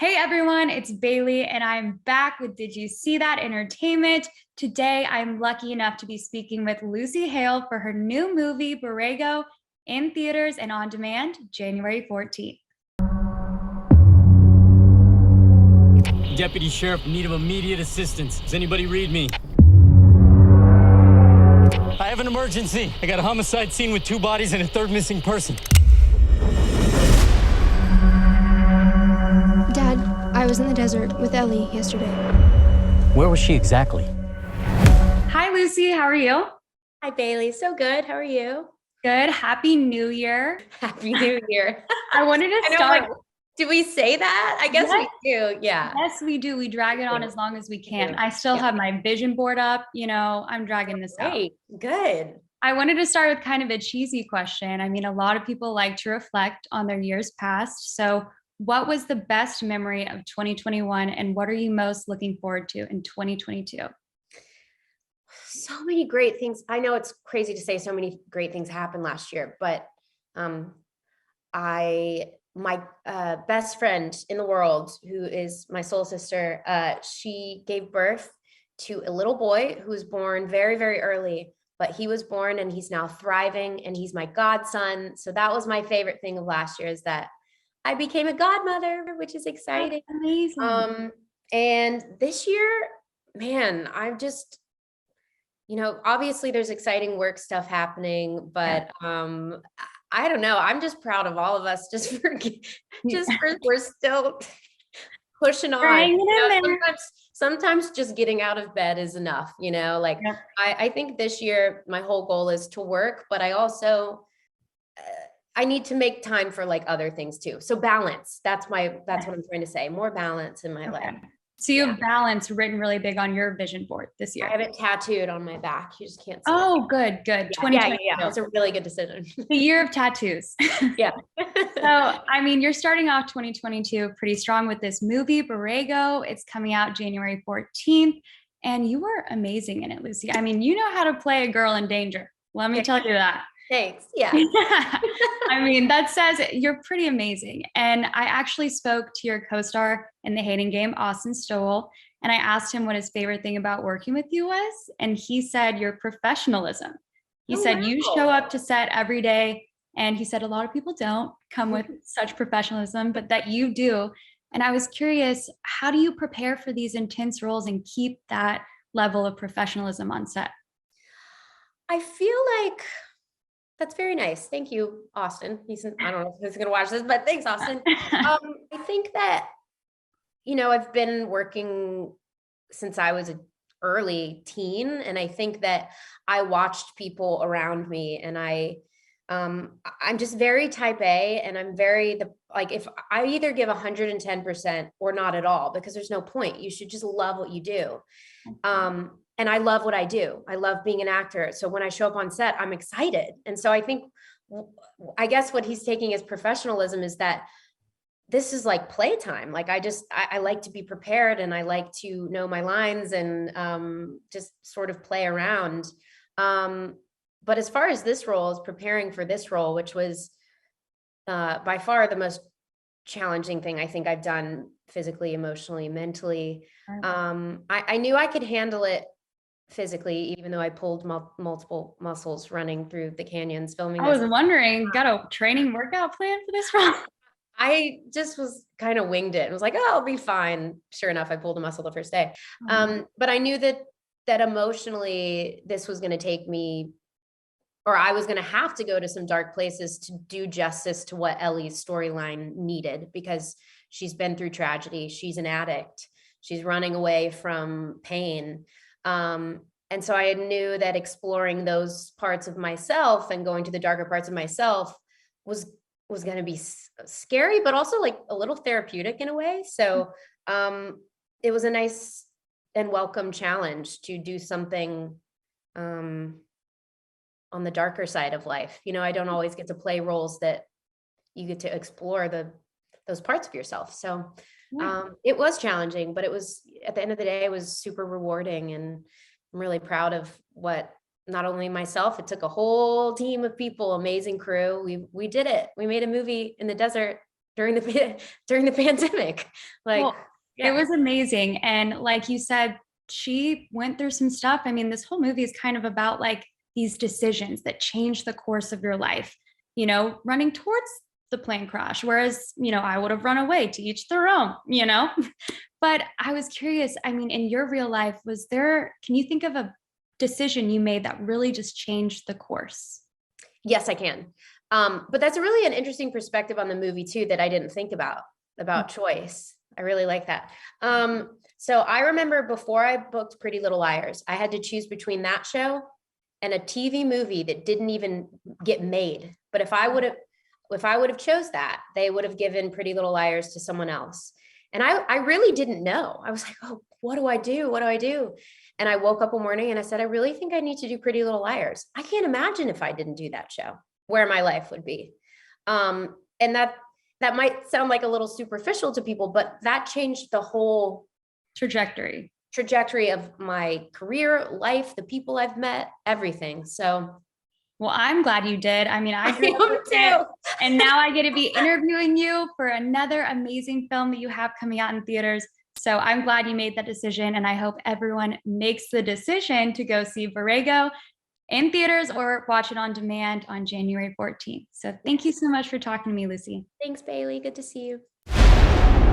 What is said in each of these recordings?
Hey everyone, it's Bailey, and I'm back with Did You See That Entertainment. Today, I'm lucky enough to be speaking with Lucy Hale for her new movie, Borrego, in theaters and on demand, January 14th. Deputy Sheriff in need of immediate assistance. Does anybody read me? I have an emergency. I got a homicide scene with 2 bodies and a 3rd missing person. Dad, I was in the desert with Ellie yesterday. Where was she exactly? Hi, Lucy. How are you? Hi, Bailey. So good. How are you? Good. Happy New Year. Happy New Year. I wanted to I know, start. like, do we say that? I guess Yes. we do. Yeah. Yes, we do. We drag it on as long as we can. I still have my vision board up. I'm dragging this out. Great. Good. I wanted to start with kind of a cheesy question. I mean, a lot of people like to reflect on their years past. So, what was the best memory of 2021, and what are you most looking forward to in 2022? So many great things. I know it's crazy to say so many great things happened last year, but my best friend in the world, who is my soul sister, she gave birth to a little boy who was born very, very early, but he was born and he's now thriving and he's my godson. So that was my favorite thing of last year, is that I became a godmother, which is exciting. That's amazing. And this year, man, I'm just, obviously there's exciting work stuff happening, but I don't know. I'm just proud of all of us we're still pushing on. Sometimes just getting out of bed is enough, I think this year my whole goal is to work, but I also I need to make time for like other things too. So balance, that's what I'm trying to say. More balance in my life. So you have balance written really big on your vision board this year. I have it tattooed on my back. You just can't see it. Good. Yeah. That's a really good decision. The year of tattoos. Yeah. So, I mean, you're starting off 2022 pretty strong with this movie, Borrego. It's coming out January 14th. And you were amazing in it, Lucy. I mean, you know how to play a girl in danger. Let me tell you that. Thanks. Yeah. I mean, that says you're pretty amazing. And I actually spoke to your co-star in the Hating Game, Austin Stowell, and I asked him what his favorite thing about working with you was. And he said your professionalism. He said you show up to set every day. And he said a lot of people don't come with such professionalism, but that you do. And I was curious, how do you prepare for these intense roles and keep that level of professionalism on set? I feel like that's very nice. Thank you, Austin. I don't know if he's going to watch this, but thanks, Austin. I think that, I've been working since I was an early teen. And I think that I watched people around me, and I'm just very type A, and I'm if I either give 110% or not at all, because there's no point. You should just love what you do. And I love what I do. I love being an actor. So when I show up on set, I'm excited. And so I guess what he's taking as professionalism is that this is like playtime. Like I like to be prepared, and I like to know my lines and just sort of play around. But as far as this role, is preparing for this role, which was by far the most challenging thing I think I've done physically, emotionally, mentally. I knew I could handle it physically, even though I pulled multiple muscles running through the canyons filming. I was wondering, got a training workout plan for this role? I just was kind of winged it and was like, oh, I'll be fine. Sure enough, I pulled a muscle the first day. But I knew that emotionally this was going to take me, or I was going to have to go to some dark places to do justice to what Ellie's storyline needed, because she's been through tragedy. She's an addict. She's running away from pain. And so I knew that exploring those parts of myself and going to the darker parts of myself was going to be scary, but also like a little therapeutic in a way. So it was a nice and welcome challenge to do something on the darker side of life. I don't always get to play roles that you get to explore those parts of yourself. So it was challenging, but it was, at the end of the day, it was super rewarding. And I'm really proud of what, not only myself, it took a whole team of people, amazing crew. We did it. We made a movie in the desert during the during the pandemic. Like, Well, it was amazing. And like you said, she went through some stuff. I mean, this whole movie is kind of about like these decisions that change the course of your life, running towards the plane crash, whereas, I would have run away, to each their own. But I was curious, I mean, in your real life, can you think of a decision you made that really just changed the course? yes, I can. But that's really an interesting perspective on the movie too, that I didn't think about choice. I really like that. So I remember before I booked Pretty Little Liars, I had to choose between that show and a TV movie that didn't even get made. But if I would have chose that, they would have given Pretty Little Liars to someone else. And I really didn't know. I was like, oh, what do I do? What do I do? And I woke up one morning and I said, I really think I need to do Pretty Little Liars. I can't imagine if I didn't do that show, where my life would be. And that might sound like a little superficial to people, but that changed the whole trajectory of my career, life, the people I've met, everything. So, well, I'm glad you did. I mean, I am too. And now I get to be interviewing you for another amazing film that you have coming out in theaters. So I'm glad you made that decision. And I hope everyone makes the decision to go see Borrego in theaters or watch it on demand on January 14th. So thank you so much for talking to me, Lucy. Thanks, Bailey. Good to see you.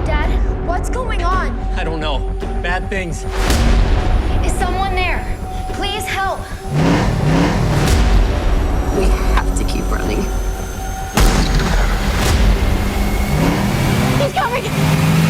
Dad, what's going on? I don't know. Bad things. Is someone there? Please help. We have to keep running. He's coming!